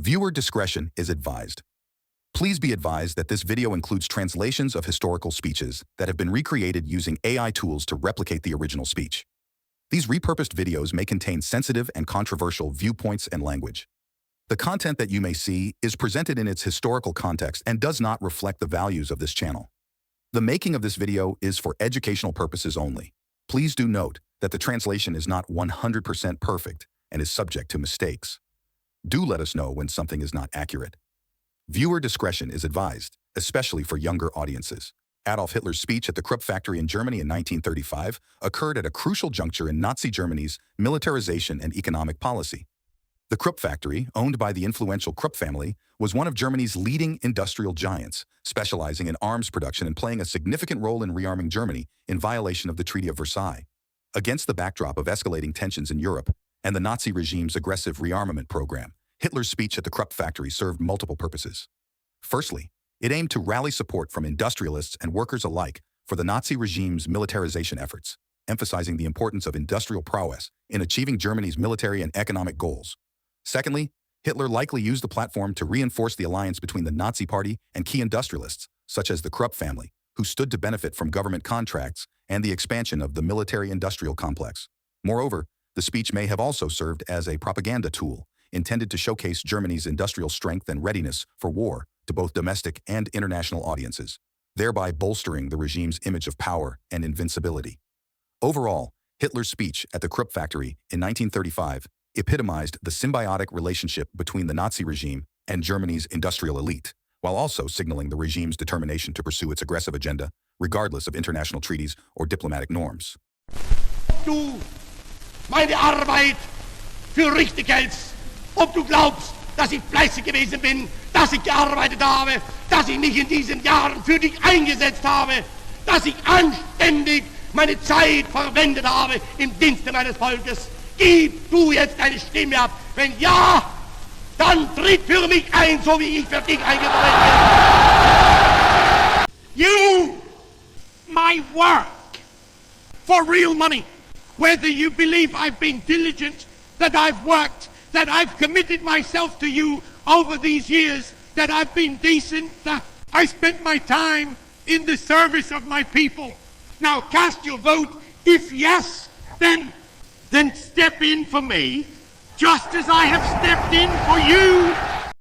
Viewer discretion is advised. Please be advised that this video includes translations of historical speeches that have been recreated using AI tools to replicate the original speech. These repurposed videos may contain sensitive and controversial viewpoints and language. The content that you may see is presented in its historical context and does not reflect the values of this channel. The making of this video is for educational purposes only. Please do note that the translation is not 100% perfect and is subject to mistakes. Do let us know when something is not accurate. Viewer discretion is advised, especially for younger audiences. Adolf Hitler's speech at the Krupp Factory in Germany in 1935 occurred at a crucial juncture in Nazi Germany's militarization and economic policy. The Krupp Factory, owned by the influential Krupp family, was one of Germany's leading industrial giants, specializing in arms production and playing a significant role in rearming Germany in violation of the Treaty of Versailles. Against the backdrop of escalating tensions in Europe and the Nazi regime's aggressive rearmament program, Hitler's speech at the Krupp Factory served multiple purposes. Firstly, it aimed to rally support from industrialists and workers alike for the Nazi regime's militarization efforts, emphasizing the importance of industrial prowess in achieving Germany's military and economic goals. Secondly, Hitler likely used the platform to reinforce the alliance between the Nazi Party and key industrialists, such as the Krupp family, who stood to benefit from government contracts and the expansion of the military-industrial complex. Moreover, the speech may have also served as a propaganda tool, intended to showcase Germany's industrial strength and readiness for war to both domestic and international audiences, thereby bolstering the regime's image of power and invincibility. Overall, Hitler's speech at the Krupp Factory in 1935 epitomized the symbiotic relationship between the Nazi regime and Germany's industrial elite, while also signaling the regime's determination to pursue its aggressive agenda, regardless of international treaties or diplomatic norms. Du meine Arbeit für richtig hältst, ob du glaubst, dass ich fleißig gewesen bin, dass ich gearbeitet habe, dass ich mich in diesen Jahren für dich eingesetzt habe, dass ich anständig meine Zeit verwendet habe im Dienste meines Volkes. Gib du jetzt deine Stimme ab. Wenn ja, dann tritt für mich ein, so wie ich für dich eingetreten bin. You, my work, for real money. Whether you believe I've been diligent, that I've worked, that I've committed myself to you over these years, that I've been decent, that I spent my time in the service of my people. Now cast your vote. If yes, then step in for me, just as I have stepped in for you.